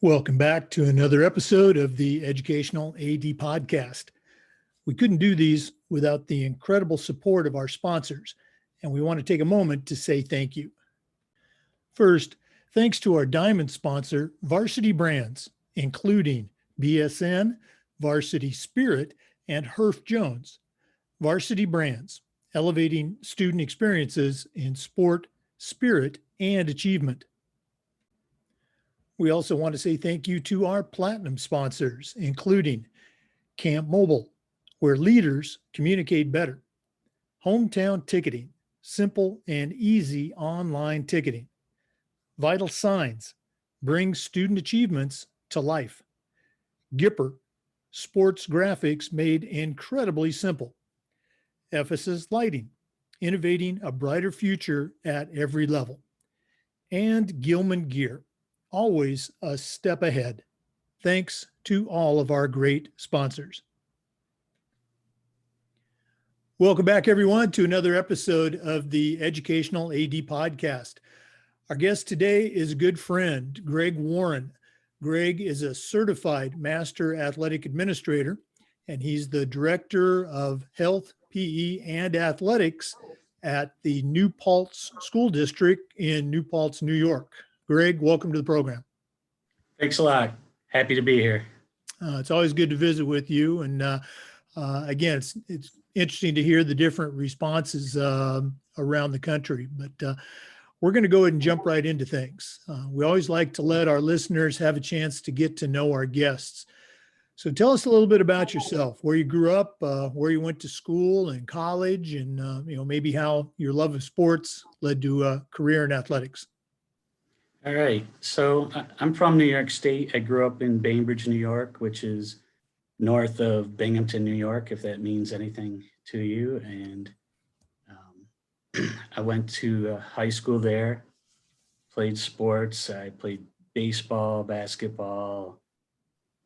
Welcome back to another episode of the Educational AD Podcast. We couldn't do these without the incredible support of our sponsors, and we want to take a moment to say thank you. First, thanks to our diamond sponsor, Varsity Brands, including BSN, Varsity Spirit, and Herff Jones. Varsity Brands, elevating student experiences in sport, spirit, and achievement. We also want to say thank you to our platinum sponsors, including Camp Mobile, where leaders communicate better, Hometown Ticketing, simple and easy online ticketing, Vital Signs, bring student achievements to life, Gipper, sports graphics made incredibly simple, Ephesus Lighting, innovating a brighter future at every level, and Gilman Gear, always a step ahead. Thanks to all of our great sponsors. Welcome back, everyone, to another episode of the Educational AD Podcast. Our guest today is a good friend, Greg Warren. Greg is a certified Master Athletic Administrator, and he's the Director of Health, PE, and Athletics at the New Paltz School District in New Paltz, New York. Greg, welcome to the program. Thanks a lot. Happy to be here. It's always good to visit with you. And again, it's interesting to hear the different responses around the country. But we're going to go ahead and jump right into things. We always like to let our listeners have a chance to get to know our guests. So tell us a little bit about yourself, where you grew up, where you went to school and college, and maybe how your love of sports led to a career in athletics. All right. So I'm from New York State. I grew up in Bainbridge, New York, which is north of Binghamton, New York, if that means anything to you. And I went to high school there, played sports. I played baseball, basketball,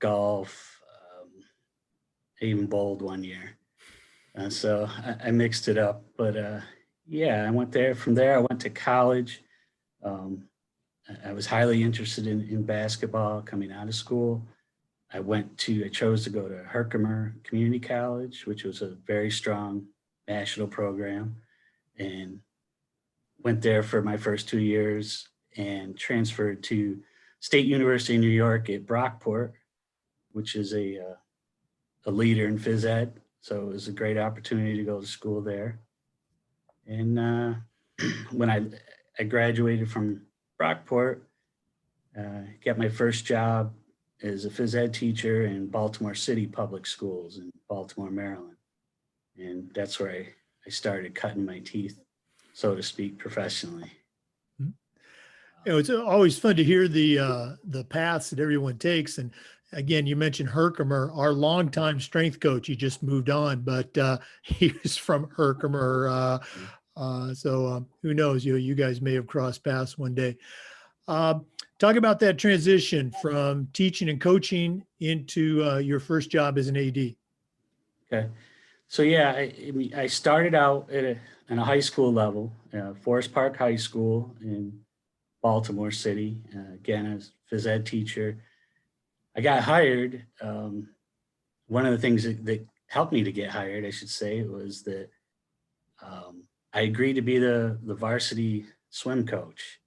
golf. I even bowled one year. So I mixed it up. But I went there. From there, I went to college. I was highly interested in basketball coming out of school. I chose to go to Herkimer Community College, which was a very strong national program, and went there for my first 2 years and transferred to State University of New York at Brockport, which is a leader in phys ed. So it was a great opportunity to go to school there. And when I graduated from Brockport, got my first job as a phys ed teacher in Baltimore City Public Schools in Baltimore, Maryland. And that's where I started cutting my teeth, so to speak, professionally. It's always fun to hear the paths that everyone takes. And again, you mentioned Herkimer, our longtime strength coach. He just moved on, but he was from Herkimer. So who knows, you guys may have crossed paths one day. Talk about that transition from teaching and coaching into your first job as an AD. Okay. So I started out at a high school level, Forest Park High School in Baltimore City, again, as phys ed teacher. I got hired. One of the things that helped me to get hired, I should say, was that I agreed to be the varsity swim coach.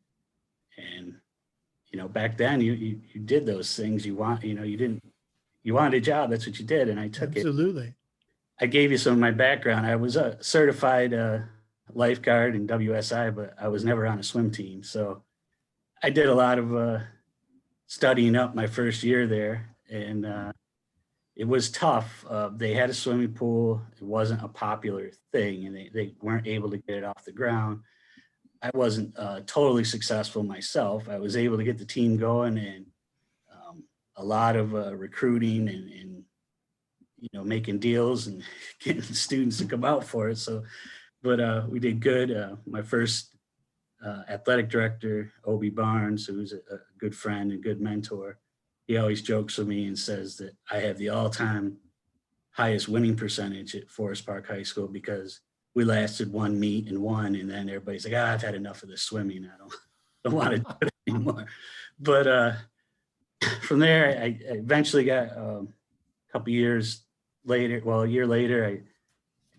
And, back then you did those things you wanted a job. That's what you did. And I took it. Absolutely. I gave you some of my background. I was a certified lifeguard in WSI, but I was never on a swim team. So I did a lot of studying up my first year there. And it was tough. They had a swimming pool. It wasn't a popular thing, and they weren't able to get it off the ground. I wasn't totally successful myself. I was able to get the team going, and a lot of recruiting and making deals and getting students to come out for it. So, but we did good. My first athletic director, Obie Barnes, who's a good friend and good mentor, he always jokes with me and says that I have the all-time highest winning percentage at Forest Park High School because we lasted one meet and won, and then everybody's like, I've had enough of this swimming. I don't want to do it anymore. But from there, I eventually got a couple years later, well, a year later, I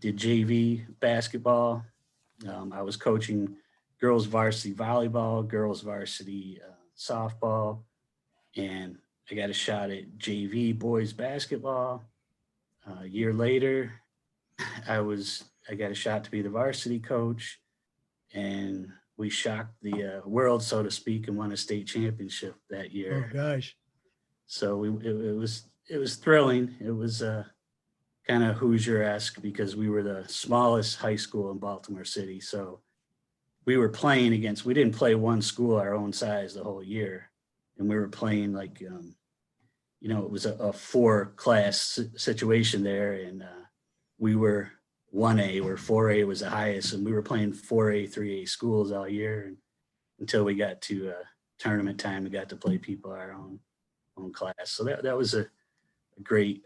did JV basketball. I was coaching girls varsity volleyball, girls varsity softball, and I got a shot at JV boys basketball. A year later, I got a shot to be the varsity coach, and we shocked the world, so to speak, and won a state championship that Oh year. gosh. So it was thrilling. It was kind of Hoosier-esque because we were the smallest high school in Baltimore City. So we were playing against, we didn't play one school our own size the whole year. And we were playing like, you know, it was a 4-class situation there. And we were 1A where 4A was the highest. And we were playing 4A, 3A schools all year until we got to tournament time. We got to play people our own class. So that was a great,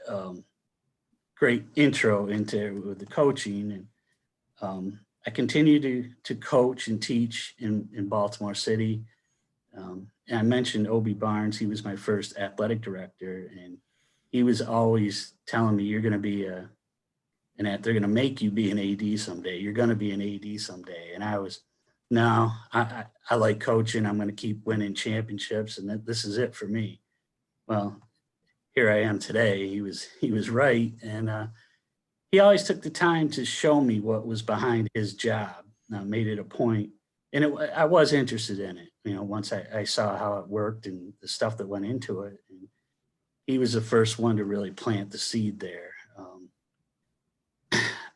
great intro into the coaching. And I continue to coach and teach in Baltimore City. And I mentioned Obie Barnes. He was my first athletic director, and he was always telling me, you're going to be they're going to make you be an AD someday. You're going to be an AD someday. And I was, no, I like coaching. I'm going to keep winning championships, and this is it for me. Well, here I am today. He was right. And he always took the time to show me what was behind his job. Made it a point. And I was interested in it, you know, once I saw how it worked and the stuff that went into it. And he was the first one to really plant the seed there.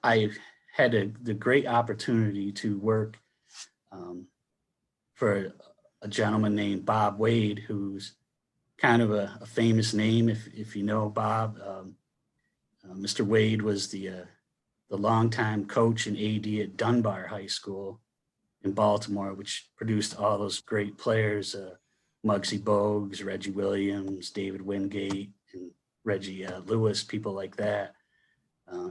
I had the great opportunity to work for a gentleman named Bob Wade, who's kind of a famous name if you know Bob. Mr. Wade was the longtime coach and AD at Dunbar High School in Baltimore, which produced all those great players, Muggsy Bogues, Reggie Williams, David Wingate, and Reggie Lewis, people like that.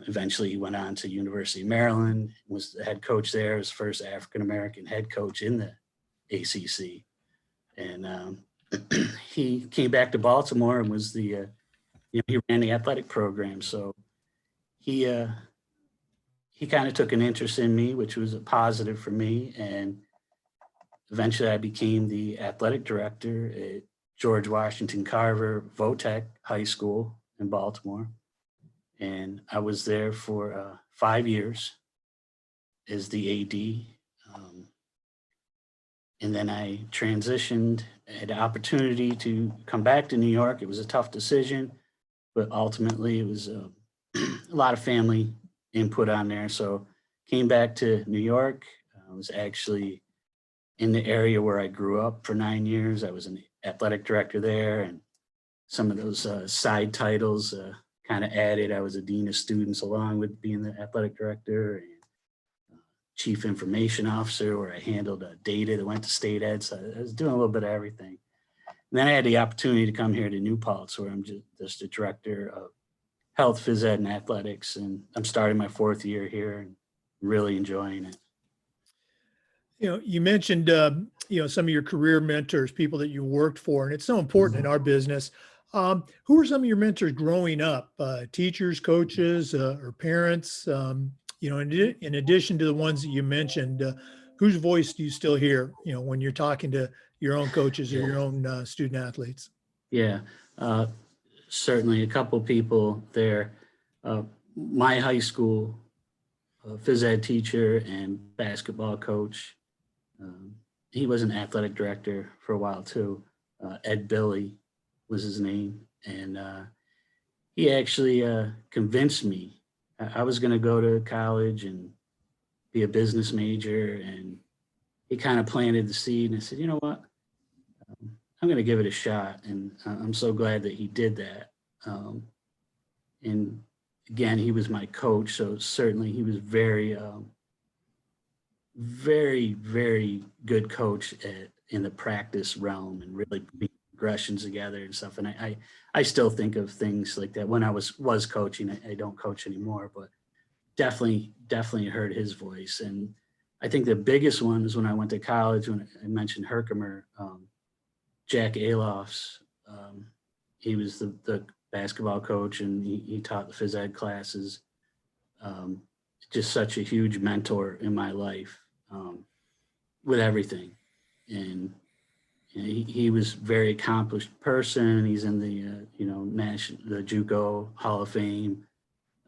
Eventually he went on to University of Maryland, was the head coach there, his first African-American head coach in the ACC. And he came back to Baltimore and was he ran the athletic program. So he kind of took an interest in me, which was a positive for me. And eventually I became the athletic director at George Washington Carver Votech High School in Baltimore. And I was there for 5 years as the AD. And then I transitioned, had the opportunity to come back to New York. It was a tough decision, but ultimately it was a lot of family input on there. So came back to New York. I was actually in the area where I grew up for 9 years. I was an athletic director there, and some of those side titles kind of added. I was a dean of students along with being the athletic director, and chief information officer, where I handled data that went to state ed. So I was doing a little bit of everything. And then I had the opportunity to come here to New Paltz, where I'm just the director of health, phys ed, and athletics. And I'm starting my 4th year here and really enjoying it. You know, you mentioned, some of your career mentors, people that you worked for, and it's so important in our business. Who were some of your mentors growing up? Teachers, coaches, or parents? In addition to the ones that you mentioned, whose voice do you still hear, when you're talking to your own coaches or your own student athletes? Yeah, certainly a couple people there. My high school phys ed teacher and basketball coach, he was an athletic director for a while too. Ed Billy was his name. And he actually convinced me. I was going to go to college and be a business major, and he kind of planted the seed, and I said, you know what, I'm going to give it a shot. And I'm so glad that he did that. And again, he was my coach, so certainly he was very, very good coach in the practice realm and really putting progressions together and stuff. And I still think of things like that when I was coaching. I don't coach anymore, but definitely heard his voice. And I think the biggest one is when I went to college, when I mentioned Herkimer, Jack Alof's He was the basketball coach, and he taught the phys ed classes. Just such a huge mentor in my life, with everything. And he was a very accomplished person. He's in the the JUCO Hall of Fame,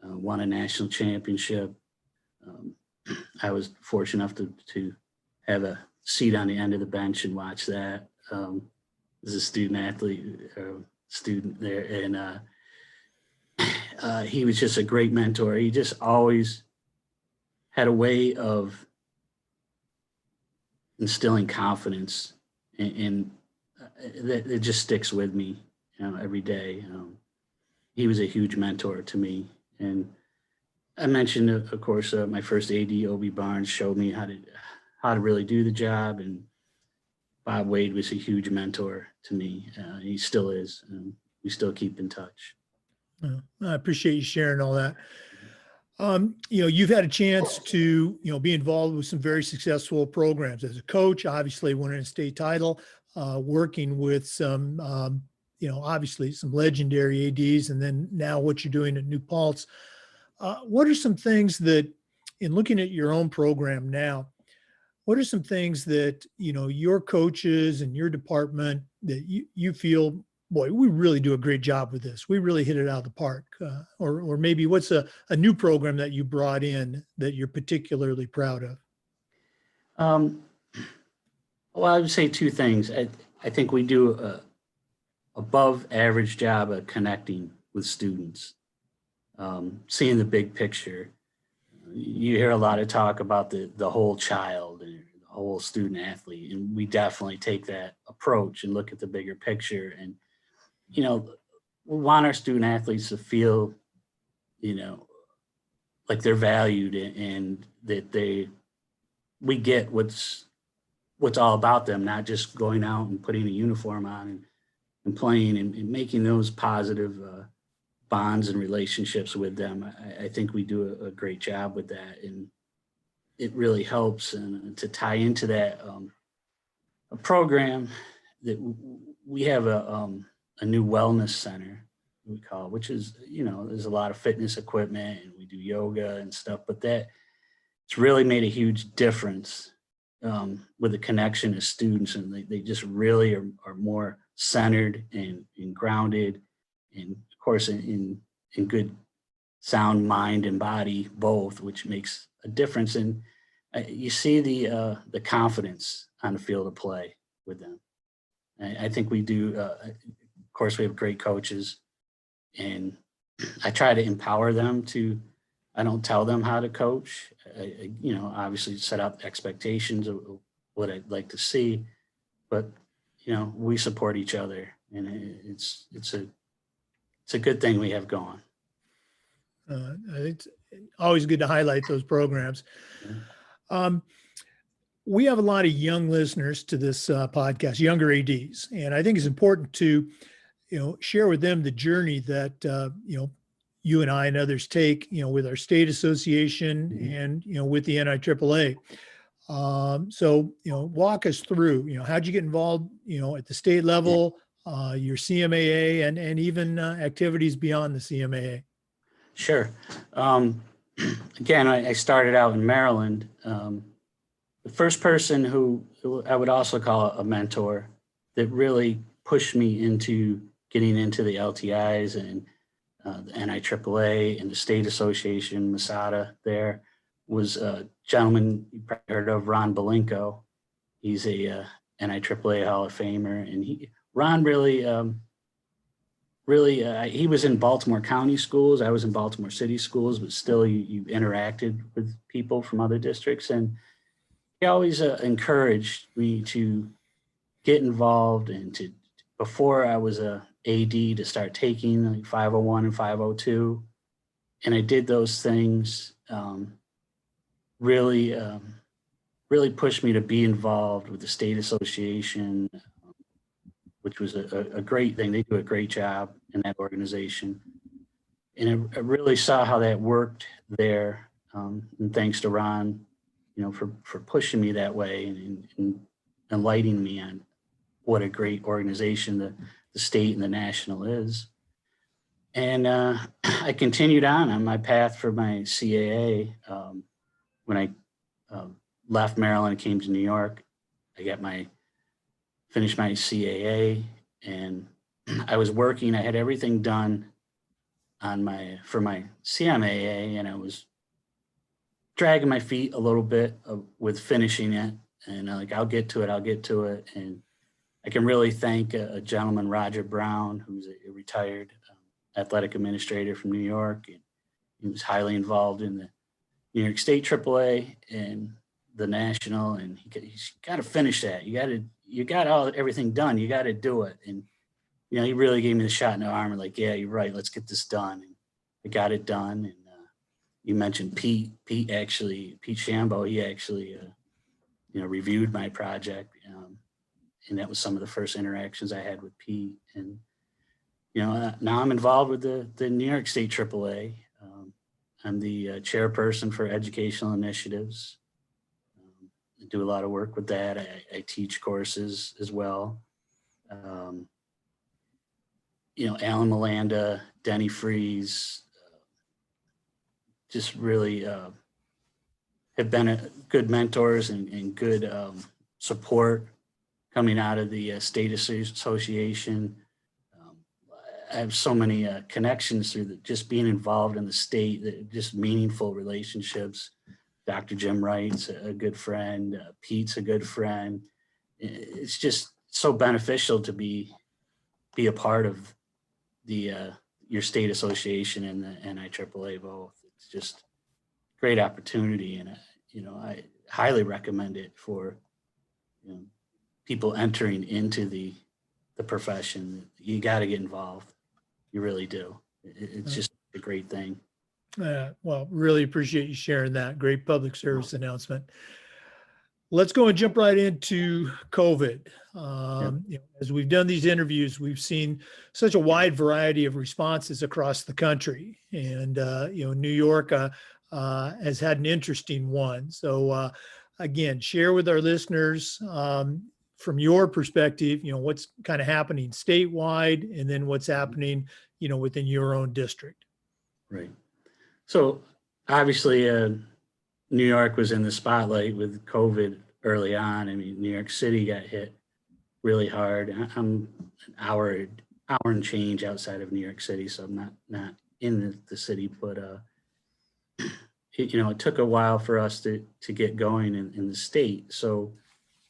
won a national championship. I was fortunate enough to have a seat on the end of the bench and watch that, as a student athlete, student there. And he was just a great mentor. He just always had a way of instilling confidence, and that it just sticks with me, every day. He was a huge mentor to me. And I mentioned, of course, my first AD, Obi Barnes, showed me how to really do the job. And Bob Wade was a huge mentor to me. He still is. We still keep in touch. I appreciate you sharing all that. You've had a chance to, be involved with some very successful programs as a coach, obviously winning a state title, working with some, obviously some legendary ADs, and then now what you're doing at New Paltz. What are some things that, in looking at your own program now, what are some things that, your coaches and your department that you feel, boy, we really do a great job with this. We really hit it out of the park. Or maybe what's a new program that you brought in that you're particularly proud of? Well, I would say two things. I think we do a above average job of connecting with students, seeing the big picture. You hear a lot of talk about the whole child and the whole student athlete, and we definitely take that approach and look at the bigger picture. And we want our student athletes to feel, like they're valued, and that we get what's all about them, not just going out and putting a uniform on and playing and making those positive bonds and relationships with them. I think we do a great job with that, and it really helps. And to tie into that, a program that we have a new wellness center, we call it, which is, there's a lot of fitness equipment, and we do yoga and stuff, but it's really made a huge difference with the connection of students, and they just really are more centered and grounded, and of course in good sound mind and body both, which makes a difference. And you see the confidence on the field of play with them. I think we do. Of course, we have great coaches, and I try to empower them to. I don't tell them how to coach. Obviously set up expectations of what I'd like to see, but we support each other, and it's a good thing we have going. It's always good to highlight those programs. We have a lot of young listeners to this podcast, younger ADs, and I think it's important to, share with them the journey that, you and I and others take, with our state association and, with the NIAAA. So, walk us through, how'd you get involved, at the state level, your CMAA and even activities beyond the CMAA? Sure. Again, I started out in Maryland. The first person who I would also call a mentor that really pushed me into getting into the LTIs and the NIAAA and the state association, Masada, there was a gentleman you probably heard of, Ron Belinko. He's a NIAAA Hall of Famer, and Ron really, he was in Baltimore County schools. I was in Baltimore City schools, but still you interacted with people from other districts, and he always encouraged me to get involved and before I was a AD, to start taking like 501 and 502. And I did those things, really pushed me to be involved with the state association, which was a great thing. They do a great job in that organization. And I really saw how that worked there. And thanks to Ron, for pushing me that way and enlightening me on what a great organization the the state and the national is. And I continued on my path for my CAA. When I left Maryland and came to New York, I finished my CAA, and I was working. I had everything done for my CMAA, and I was dragging my feet a little bit with finishing it. And I'll get to it. And I can really thank a gentleman, Roger Brown, who's a retired athletic administrator from New York. And he was highly involved in the New York State AAA and the national. And he's got to finish that. You got everything done. You got to do it. And, he really gave me the shot in the arm and yeah, you're right. Let's get this done. And I got it done. And you mentioned Pete Shambo. He actually, reviewed my project. And that was some of the first interactions I had with Pete. And, now I'm involved with the New York State AAA. I'm the chairperson for educational initiatives. I do a lot of work with that. I teach courses as well. Alan Milanda, Denny Freeze, just really have been good mentors and good support coming out of the State Association. I have so many connections through just being involved in the state, just meaningful relationships. Dr. Jim Wright's a good friend. Pete's a good friend. It's just so beneficial to be a part of your state association and the NIAAA both. It's just a great opportunity, and I highly recommend it for people entering into the profession. You got to get involved. You really do. It's just a great thing. Well, really appreciate you sharing that. Great public service announcement. Let's go and jump right into COVID. As we've done these interviews, we've seen such a wide variety of responses across the country. And, New York has had an interesting one. So, again, share with our listeners from your perspective, what's kind of happening statewide, and then what's happening, within your own district. Right. So obviously, New York was in the spotlight with COVID early on. I mean, New York City got hit really hard. I'm an hour and change outside of New York City, so I'm not in the city, but it took a while for us to get going in the state. So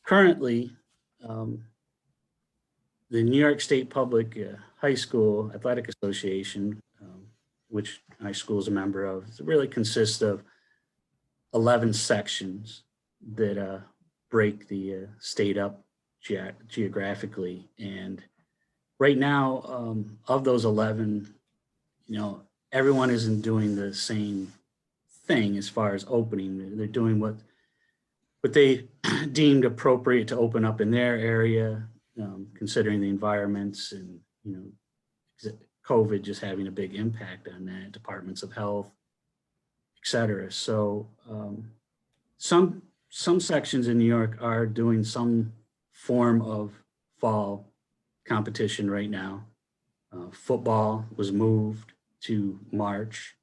currently, the New York State Public High School Athletic Association, which my school is a member of, really consists of 11 sections that break the state up geographically. And right now, of those 11, everyone isn't doing the same thing as far as opening. They're doing what they deemed appropriate to open up in their area, considering the environments and, COVID just having a big impact on that, departments of health, et cetera. So some sections in New York are doing some form of fall competition right now. Football was moved to March.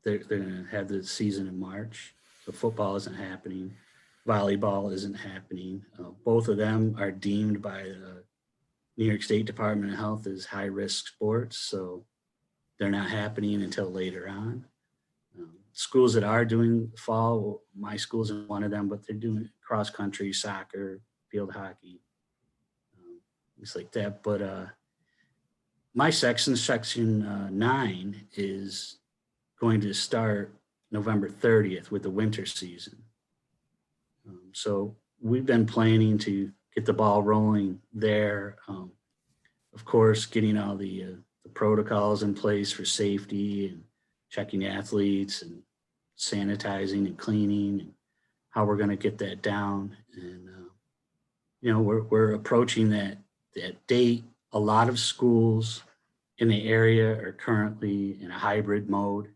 They're going to have the season in March. So football isn't happening. Volleyball isn't happening. Both of them are deemed by the New York State Department of Health as high-risk sports, so they're not happening until later on. Schools that are doing fall, well, my school isn't one of them, but they're doing cross-country, soccer, field hockey, things like that. But my section 9, is going to start November 30th with the winter season. So we've been planning to get the ball rolling there. Of course, getting all the protocols in place for safety and checking athletes and sanitizing and cleaning and how we're going to get that down. And, we're approaching that date. A lot of schools in the area are currently in a hybrid mode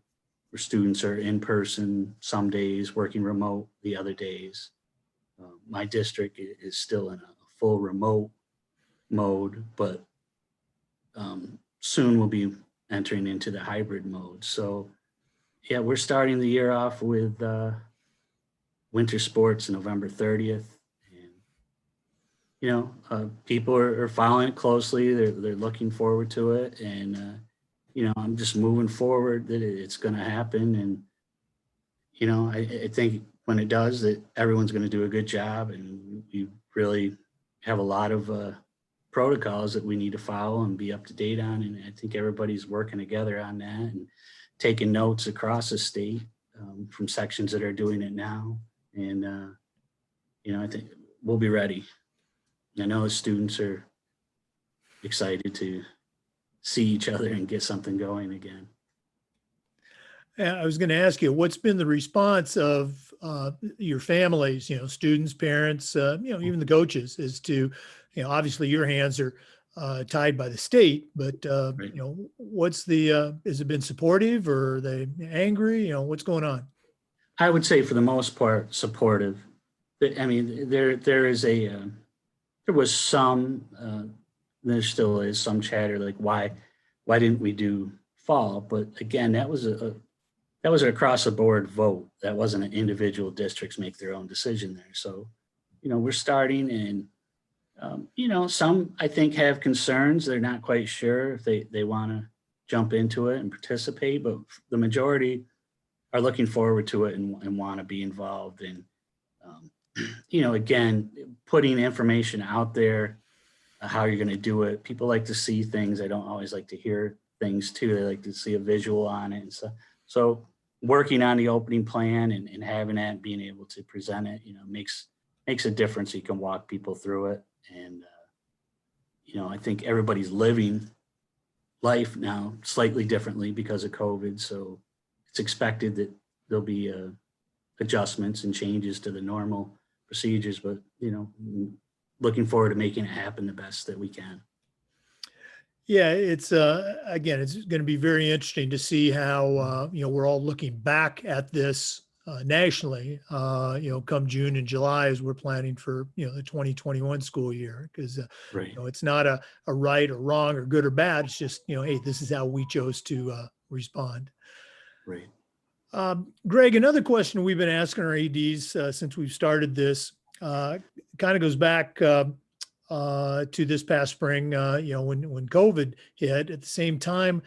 where students are in person some days, working remote the other days. My district is still in a full remote mode, but soon we'll be entering into the hybrid mode. So yeah, we're starting the year off with winter sports November 30th. People are following it closely. They're looking forward to it, and I'm just moving forward that it's going to happen. And I think when it does, that everyone's going to do a good job, and we really have a lot of protocols that we need to follow and be up to date on. And I think everybody's working together on that and taking notes across the state from sections that are doing it now. And I think we'll be ready. I know the students are excited to see each other and get something going again. I was going to ask you, what's been the response of your families, students, parents, even the coaches, as to, obviously your hands are tied by the state, but, Right. What's has it been supportive, or are they angry? What's going on? I would say for the most part, supportive. I mean, there was some, there still is some chatter, like why didn't we do fall? But again, that was an across the board vote. That wasn't an individual districts make their own decision there. So, we're starting, and some I think have concerns. They're not quite sure if they want to jump into it and participate, but the majority are looking forward to it and want to be involved. And again, putting information out there, how you're going to do it. People like to see things. I don't always like to hear things too. They like to see a visual on it. And so working on the opening plan and having that, being able to present it, makes a difference. You can walk people through it. And, I think everybody's living life now slightly differently because of COVID. So it's expected that there'll be adjustments and changes to the normal procedures, but, looking forward to making it happen the best that we can. Yeah, it's again, it's going to be very interesting to see how we're all looking back at this nationally. Come June and July, as we're planning for the 2021 school year, because Right. it's not a right or wrong or good or bad. It's just hey, this is how we chose to respond. Right. Greg, another question we've been asking our ADs since we've started this kind of goes back to this past spring, when COVID hit. At the same time,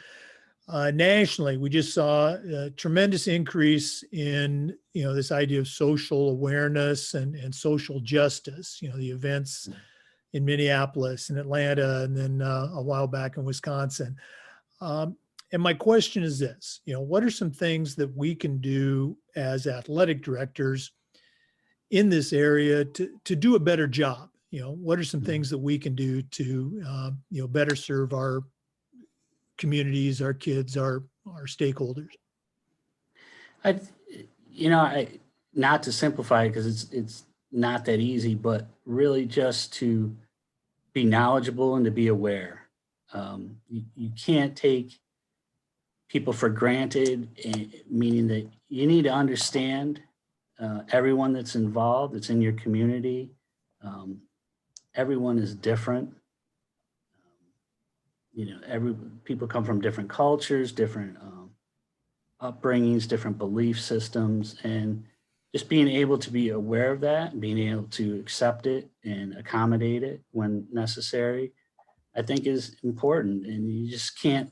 nationally, we just saw a tremendous increase in, this idea of social awareness and social justice, the events in Minneapolis and Atlanta, and then a while back in Wisconsin. And my question is this, what are some things that we can do as athletic directors in this area to do a better job? What are some things that we can do to, better serve our communities, our kids, our stakeholders? Not to simplify, because it's not that easy, but really just to be knowledgeable and to be aware. You can't take people for granted, meaning that you need to understand everyone that's involved, that's in your community. Everyone is different. People come from different cultures, different upbringings, different belief systems, and just being able to be aware of that and being able to accept it and accommodate it when necessary, I think is important. And you just can't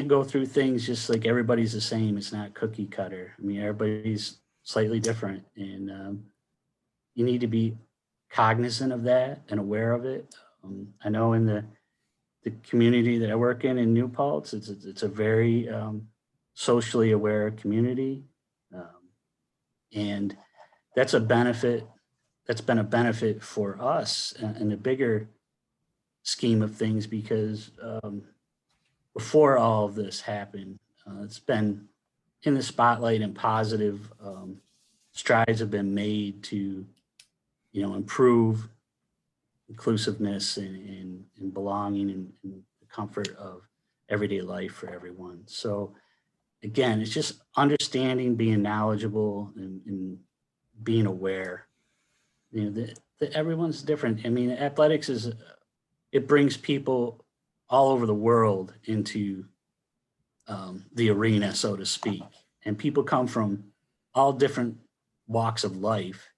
go through things just like everybody's the same. It's not cookie cutter. I mean, everybody's slightly different, and you need to be cognizant of that and aware of it. I know in the community that I work in New Paltz, it's a very socially aware community, and that's a benefit. That's been a benefit for us in the bigger scheme of things, because before all of this happened, it's been in the spotlight, and positive strides have been made to improve inclusiveness and belonging and the comfort of everyday life for everyone. So again, it's just understanding, being knowledgeable, and being aware You know, everyone's different. I mean, athletics it brings people all over the world into the arena, so to speak. And people come from all different walks of life.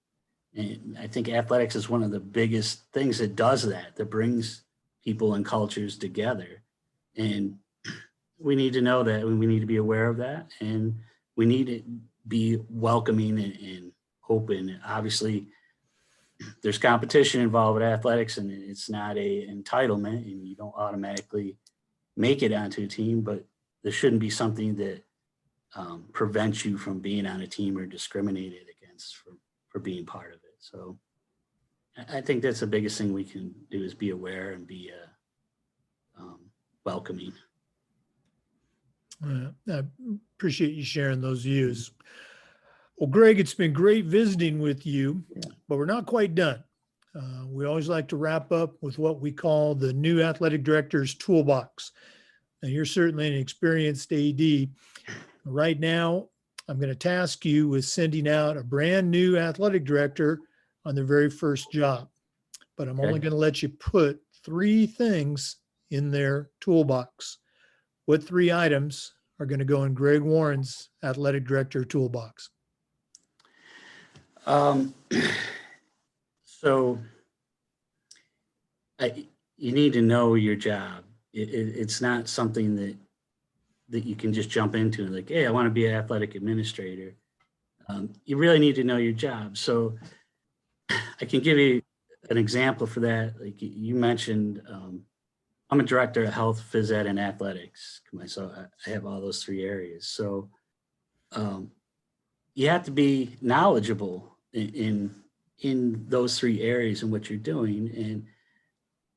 And I think athletics is one of the biggest things that does that brings people and cultures together. And we need to know that, and we need to be aware of that. And we need to be welcoming and open. Obviously, there's competition involved with athletics, and it's not a entitlement, and you don't automatically make it onto a team, but there shouldn't be something that prevents you from being on a team or discriminated against for being part of it. So I think that's the biggest thing we can do, is be aware and be welcoming. I appreciate you sharing those views. Well, Greg, it's been great visiting with you, but we're not quite done. We always like to wrap up with what we call the new athletic director's toolbox. And you're certainly an experienced AD. Right now, I'm going to task you with sending out a brand new athletic director on their very first job. But I'm only going to let you put 3 things in their toolbox. What 3 items are going to go in Greg Warren's athletic director toolbox? So you need to know your job. It's not something that you can just jump into, like, hey, I want to be an athletic administrator. You really need to know your job. So I can give you an example for that. Like you mentioned, I'm a director of health, phys ed, and athletics. So I have all those 3 areas. So you have to be knowledgeable in those 3 areas and what you're doing.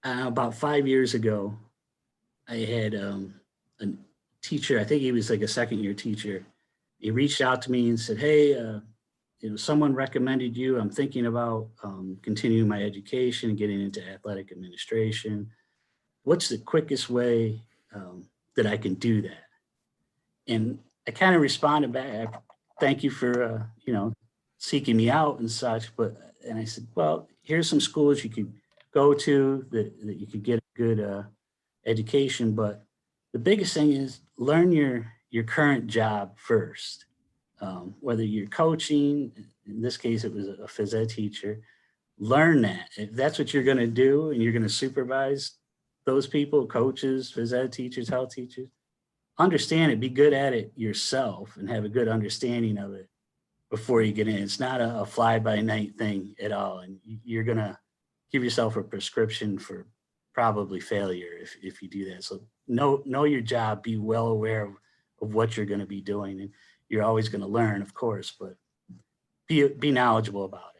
And about 5 years ago, I had a teacher, I think he was like a 2nd-year teacher. He reached out to me and said, hey, someone recommended you. I'm thinking about continuing my education and getting into athletic administration. What's the quickest way that I can do that? And I kind of responded back, thank you for, seeking me out and such. And I said, well, here's some schools you could go to that you could get a good education. But the biggest thing is learn your current job first. Whether you're coaching, in this case, it was a phys ed teacher, learn that. If that's what you're going to do and you're going to supervise those people, coaches, phys ed teachers, health teachers, understand it, be good at it yourself and have a good understanding of it before you get in. It's not a fly-by-night thing at all. And you're going to give yourself a prescription for probably failure if you do that. So know your job, be well aware of what you're going to be doing. And you're always going to learn, of course, but be knowledgeable about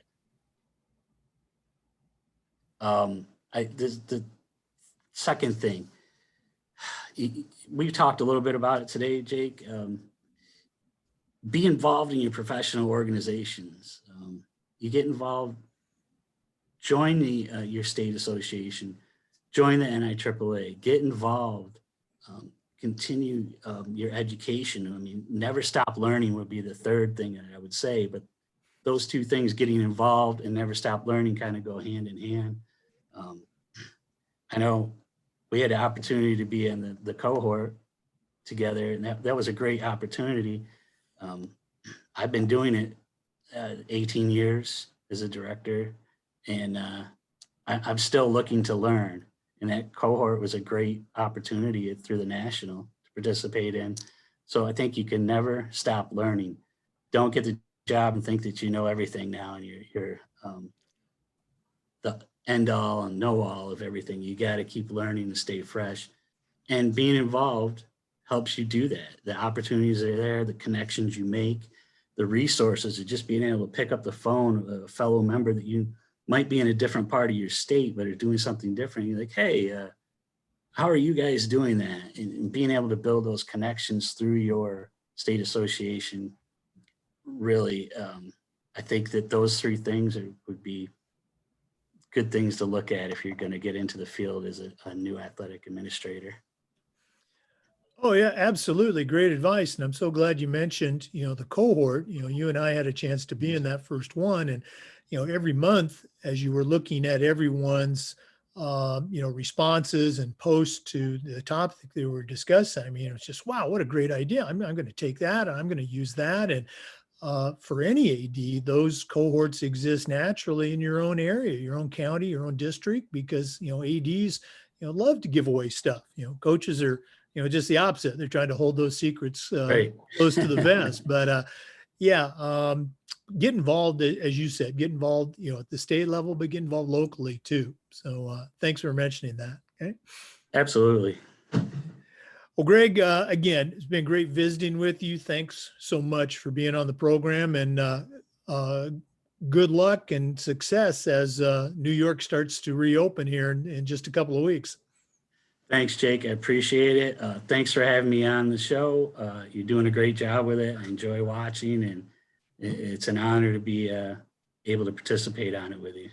it. The second thing, we've talked a little bit about it today, Jake. Be involved in your professional organizations. You get involved, join your state association, join the NIAAA, get involved, continue your education. I mean, never stop learning would be the 3rd thing that I would say, but those 2 things, getting involved and never stop learning, kind of go hand in hand. I know we had the opportunity to be in the cohort together, and that was a great opportunity. I've been doing it 18 years as a director, and I'm still looking to learn. And that cohort was a great opportunity through the national to participate in. So I think you can never stop learning. Don't get the job and think that you know everything now and you're the end all and know all of everything. You got to keep learning and stay fresh. And being involved helps you do that. The opportunities are there, the connections you make, the resources of just being able to pick up the phone of a fellow member that you might be in a different part of your state, but are doing something different. You're like, hey, how are you guys doing that? And being able to build those connections through your state association, really, I think that those 3 things would be good things to look at if you're going to get into the field as a new athletic administrator. Oh yeah, absolutely. Great advice. And I'm so glad you mentioned, the cohort. You and I had a chance to be in that first one. And, every month as you were looking at everyone's, responses and posts to the topic they were discussing, I mean, it's just, wow, what a great idea. I'm going to take that and I'm going to use that. And for any AD, those cohorts exist naturally in your own area, your own county, your own district, because, ADs, love to give away stuff. Coaches are, just the opposite. They're trying to hold those secrets Right. close to the vest. But get involved, as you said, get involved, at the state level, but get involved locally too. So thanks for mentioning that. Okay. Absolutely. Well, Greg, again, it's been great visiting with you. Thanks so much for being on the program, and good luck and success as New York starts to reopen here in just a couple of weeks. Thanks, Jake. I appreciate it. Thanks for having me on the show. You're doing a great job with it. I enjoy watching, and it's an honor to be able to participate on it with you.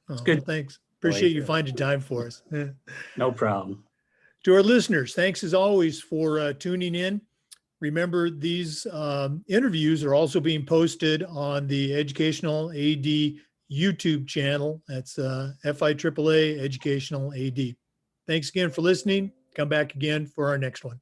It's good. Thanks. Appreciate you finding time for us. No problem. To our listeners, thanks as always for tuning in. Remember, these interviews are also being posted on the Educational AD YouTube channel. That's FIAAA Educational AD. Thanks again for listening. Come back again for our next one.